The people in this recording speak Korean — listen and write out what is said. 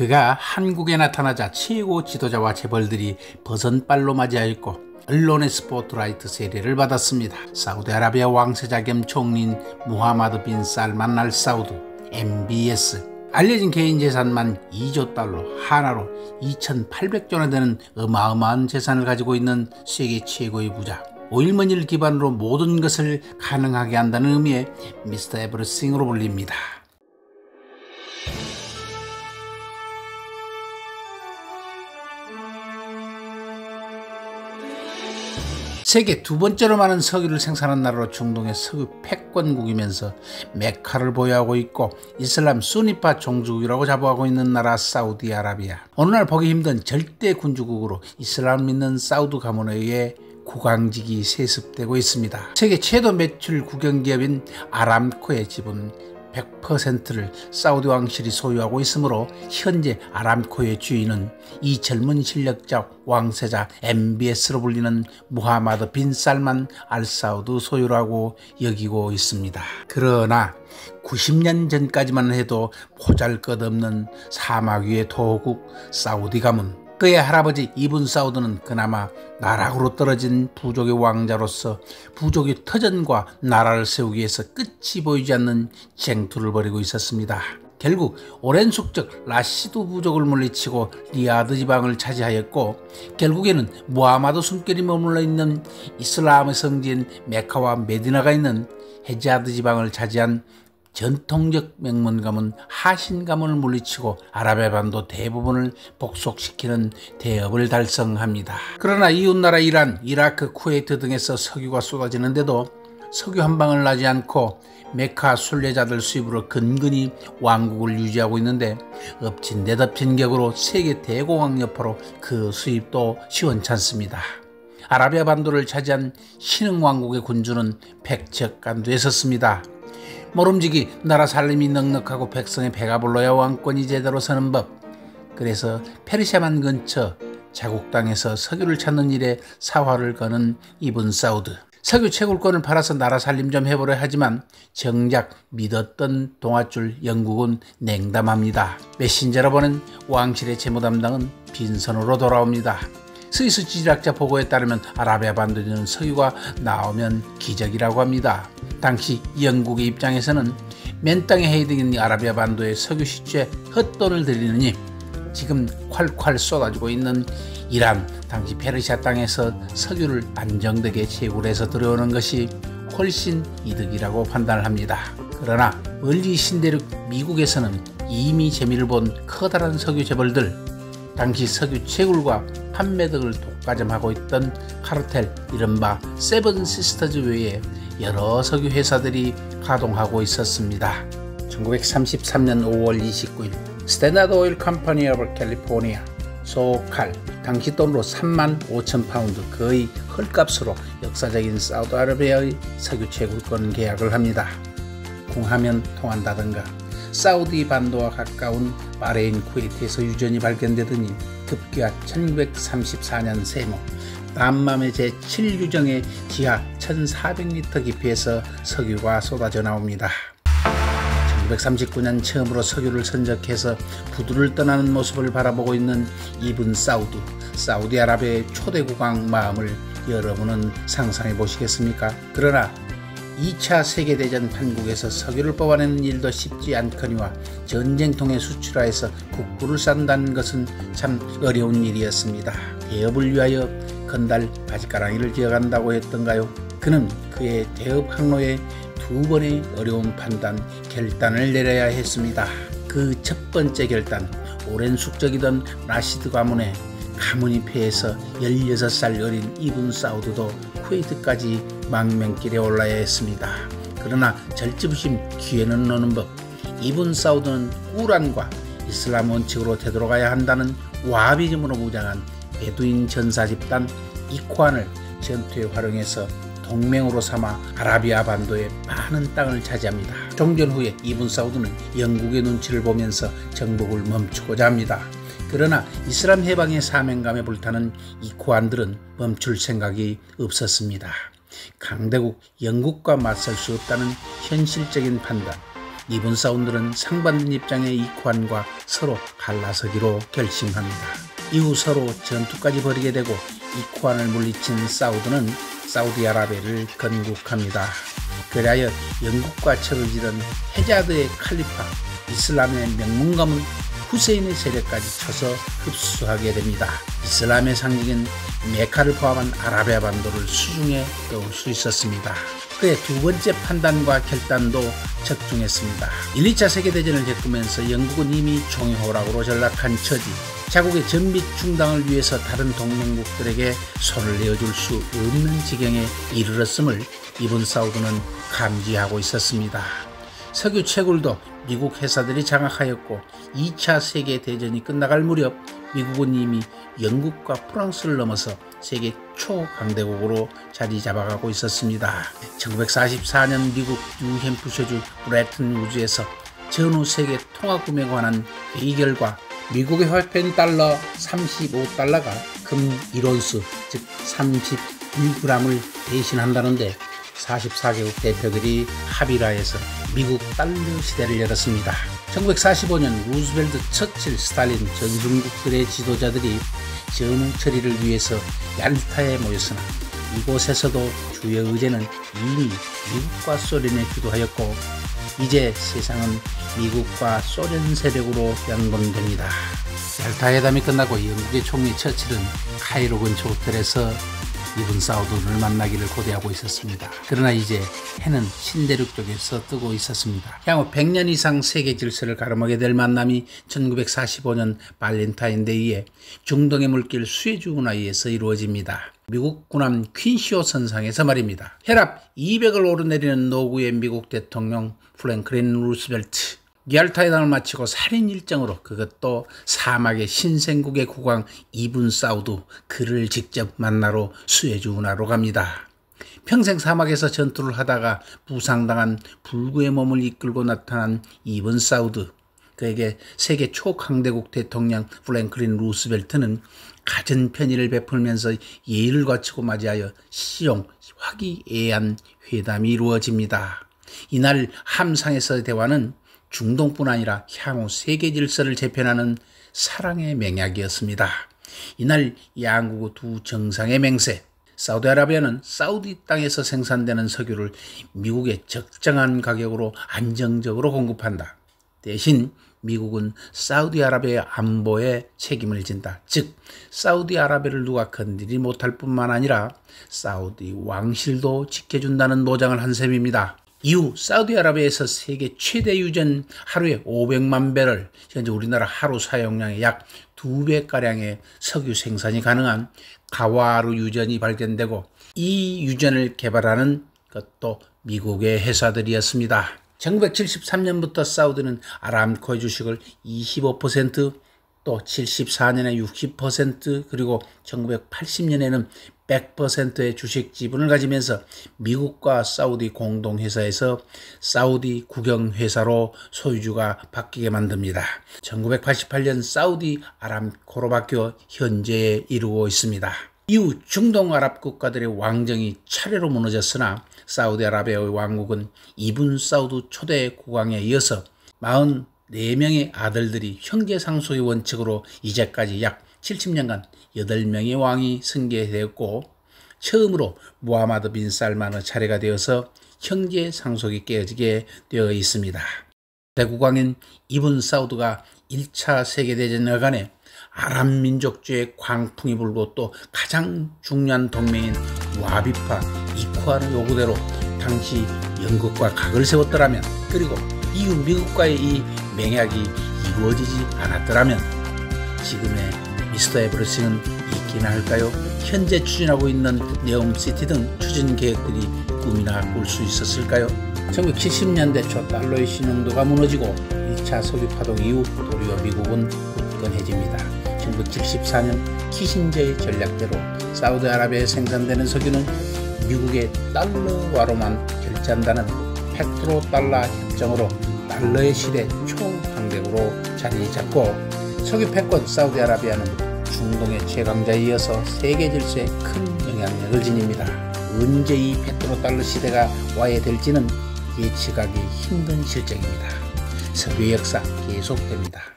그가 한국에 나타나자 최고 지도자와 재벌들이 버선발로 맞이하였고 언론의 스포트라이트 세례를 받았습니다. 사우디아라비아 왕세자 겸 총리인 무하마드 빈 살만 알 사우드 MBS, 알려진 개인 재산만 2조 달러, 하나로 2,800조나 되는 어마어마한 재산을 가지고 있는 세계 최고의 부자, 오일머니를 기반으로 모든 것을 가능하게 한다는 의미의 미스터 에브리싱으로 불립니다. 세계 두 번째로 많은 석유를 생산한 나라로 중동의 석유 패권국이면서 메카를 보유하고 있고 이슬람 수니파 종주국이라고 자부하고 있는 나라 사우디아라비아. 오늘날 보기 힘든 절대 군주국으로 이슬람 믿는 사우드 가문에 의해 국왕직이 세습되고 있습니다. 세계 최대 매출 국영기업인 아람코의 지분 100%를 사우디 왕실이 소유하고 있으므로 현재 아람코의 주인은 이 젊은 실력자 왕세자 MBS로 불리는 무하마드 빈 살만 알 사우드 소유라고 여기고 있습니다. 그러나 90년 전까지만 해도 보잘것없는 사막 위의 토호국 사우디 가문, 그의 할아버지 이븐 사우드는 그나마 나락으로 떨어진 부족의 왕자로서 부족의 터전과 나라를 세우기 위해서 끝이 보이지 않는 쟁투를 벌이고 있었습니다. 결국 오랜 숙적 라시드 부족을 물리치고 리야드 지방을 차지하였고, 결국에는 무하마드 숨결이 머물러 있는 이슬람의 성지인 메카와 메디나가 있는 헤자드 지방을 차지한 전통적 명문 가문 하신 가문을 물리치고 아랍의 반도 대부분을 복속시키는 대업을 달성합니다. 그러나 이웃나라 이란, 이라크, 쿠웨이트 등에서 석유가 쏟아지는데도 석유 한 방을 나지 않고 메카 순례자들 수입으로 근근히 왕국을 유지하고 있는데, 엎친 데 덮친 격으로 세계 대공황 여파로 그 수입도 시원찮습니다. 아라비아 반도를 차지한 신흥왕국의 군주는 백척간두에 섰습니다. 모름지기 나라 살림이 넉넉하고 백성의 배가 불러야 왕권이 제대로 서는 법. 그래서 페르시아만 근처 자국 땅에서 석유를 찾는 일에 사활을 거는 이븐 사우드. 석유 채굴권을 팔아서 나라 살림 좀 해보려 하지만 정작 믿었던 동아줄 영국은 냉담합니다. 메신저로 보낸 왕실의 재무 담당은 빈손으로 돌아옵니다. 스위스 지질학자 보고에 따르면 아라비아 반도에는 석유가 나오면 기적이라고 합니다. 당시 영국의 입장에서는 맨 땅에 헤이딩인 아라비아 반도의 석유 시추에 헛돈을 들이느니 지금 콸콸 쏟아지고 있는 이란, 당시 페르시아 땅에서 석유를 안정되게 채굴해서 들여오는 것이 훨씬 이득이라고 판단을 합니다. 그러나 멀리 신대륙 미국에서는 이미 재미를 본 커다란 석유 재벌들, 당시 석유 채굴과 판매 등을 독과점하고 있던 카르텔, 이른바 세븐 시스터즈 외에 여러 석유 회사들이 가동하고 있었습니다. 1933년 5월 29일 스탠다드 오일 컴퍼니 오브 캘리포니아, 소칼, 당시 돈으로 35,000파운드, 거의 헐값으로 역사적인 사우디아라비아의 석유 채굴권 계약을 합니다. 궁하면 통한다던가 사우디 반도와 가까운 바레인, 쿠웨이트에서 유전이 발견되더니 급기야 1934년 세모 남맘의 제7유정의 지하 1400m 깊이에서 석유가 쏟아져 나옵니다. 1939년 처음으로 석유를 선적해서 부두를 떠나는 모습을 바라보고 있는 이븐 사우드, 사우디아라비아의 초대 국왕 마음을 여러분은 상상해 보시겠습니까? 그러나 2차 세계대전 판국에서 석유를 뽑아내는 일도 쉽지 않거니와 전쟁통에 수출하여서 국부를 쌓는다는 것은 참 어려운 일이었습니다. 대업을 위하여 건달 바지가랑이를 지어간다고 했던가요? 그는 그의 대업 항로에 두 번의 어려운 판단, 결단을 내려야 했습니다. 그 첫 번째 결단, 오랜 숙적이던 라시드 가문의 가문이 패해서 16살 어린 이븐 사우드도 쿠웨이트까지 망명길에 올라야 했습니다. 그러나 절지부심 기회는 노는 법. 이븐 사우드는 꾸란과 이슬람 원칙으로 되돌아가야 한다는 와하비즘으로 무장한 베두인 전사 집단 이코안을 전투에 활용해서 동맹으로 삼아 아라비아 반도의 많은 땅을 차지합니다. 종전 후에 이븐 사우드는 영국의 눈치를 보면서 정복을 멈추고자 합니다. 그러나 이슬람 해방의 사명감에 불타는 이코안들은 멈출 생각이 없었습니다. 강대국 영국과 맞설 수 없다는 현실적인 판단, 이분 사우드는 상반된 입장의 이쿠안과 서로 갈라서기로 결심합니다. 이후 서로 전투까지 벌이게 되고 이쿠안을 물리친 사우드는 사우디아라비아를 건국합니다. 그리하여 영국과 척을 지던 헤자드의 칼리파 이슬람의 명문가문 후세인의 세력까지 쳐서 흡수하게 됩니다. 이슬람의 상징인 메카를 포함한 아라비아 반도를 수중에 넣을 수 있었습니다. 그의 두 번째 판단과 결단도 적중했습니다. 1, 2차 세계대전을 겪으면서 영국은 이미 종이호락으로 전락한 처지, 자국의 전비 충당을 위해서 다른 동맹국들에게 손을 내어줄 수 없는 지경에 이르렀음을 이분 사우드는 감지하고 있었습니다. 석유 채굴도 미국 회사들이 장악하였고 2차 세계대전이 끝나갈 무렵 미국은 이미 영국과 프랑스를 넘어서 세계 초강대국으로 자리 잡아가고 있었습니다. 1944년 미국 뉴햄프셔주 브레튼 우즈에서 전후 세계 통화구매에 관한 회의 결과 미국의 화폐인 달러 35달러가 금 1온스 즉 31g을 대신한다는데 44개국 대표들이 합의를 하여서 미국 달러 시대를 열었습니다. 1945년 루즈벨트, 처칠, 스탈린 전 중국들의 지도자들이 전후 처리를 위해서 얄타에 모였으나 이곳에서도 주요 의제는 이미 미국과 소련에 주도하였고 이제 세상은 미국과 소련 세력으로 양분됩니다. 얄타 회담이 끝나고 영국의 총리 처칠은 카이로 근처 호텔에서 이분 사우드를 만나기를 고대하고 있었습니다. 그러나 이제 해는 신대륙 쪽에서 뜨고 있었습니다. 향후 100년 이상 세계 질서를 가름하게 될 만남이 1945년 발렌타인데이에 중동의 물길 수에즈 운하에서 이루어집니다. 미국 군함 퀸시오 선상에서 말입니다. 혈압 200을 오르내리는 노구의 미국 대통령 프랭클린 루스벨트, 얄타회담을 마치고 살인 일정으로 그것도 사막의 신생국의 국왕 이분 사우드 그를 직접 만나러 수에즈 운하로 갑니다. 평생 사막에서 전투를 하다가 부상당한 불구의 몸을 이끌고 나타난 이분 사우드, 그에게 세계 초강대국 대통령 프랭클린 루스벨트는 갖은 편의를 베풀면서 예의를 갖추고 맞이하여 시용 화기애애한 회담이 이루어집니다. 이날 함상에서의 대화는 중동뿐 아니라 향후 세계 질서를 재편하는 사랑의 맹약이었습니다. 이날 양국 두 정상의 맹세, 사우디아라비아는 사우디 땅에서 생산되는 석유를 미국에 적정한 가격으로 안정적으로 공급한다. 대신 미국은 사우디아라비아의 안보에 책임을 진다. 즉 사우디아라비아를 누가 건드리지 못할 뿐만 아니라 사우디 왕실도 지켜준다는 보장을 한 셈입니다. 이후 사우디아라비아에서 세계 최대 유전 하루에 500만 배럴, 현재 우리나라 하루 사용량의 약 2배가량의 석유 생산이 가능한 가와르 유전이 발견되고 이 유전을 개발하는 것도 미국의 회사들이었습니다. 1973년부터 사우디는 아람코의 주식을 25%, 또 74년에 60%, 그리고 1980년에는 100%의 주식 지분을 가지면서 미국과 사우디 공동회사에서 사우디 국영회사로 소유주가 바뀌게 만듭니다. 1988년 사우디 아람코로 바뀌어 현재에 이르고 있습니다. 이후 중동 아랍 국가들의 왕정이 차례로 무너졌으나 사우디아라비아의 왕국은 이분 사우드 초대 국왕에 이어서 44명의 아들들이 형제 상속의 원칙으로 이제까지 약 70년간 8명의 왕이 승계되었고 처음으로 무하마드 빈 살만의 차례가 되어서 형제 상속이 깨어지게 되어 있습니다. 대국왕인 이분 사우드가 1차 세계대전에 관해 아랍 민족주의 광풍이 불고 또 가장 중요한 동맹인 와비파 이쿠안의 요구대로 당시 영국과 각을 세웠더라면, 그리고 이후 미국과의 이 맹약이 이루어지지 않았더라면 지금의 미스터 에브리싱은 있기나 할까요? 현재 추진하고 있는 네옴시티 등 추진 계획들이 꿈이나 꿀 수 있었을까요? 1970년대 초 달러의 신용도가 무너지고 1차 석유 파동 이후 도리어 미국은 굳건해집니다. 1974년 키신저의 전략대로 사우디아라비아에 생산되는 석유는 미국의 달러화로만 결제한다는 페트로달러 협정으로 달러의 시대 초강대국으로 자리 잡고 석유 패권 사우디아라비아는 중동의 최강자에 이어서 세계 질서에 큰 영향력을 지닙니다. 언제 이 페트로달러 시대가 와야 될지는 예측하기 힘든 실정입니다. 석유의 역사 계속됩니다.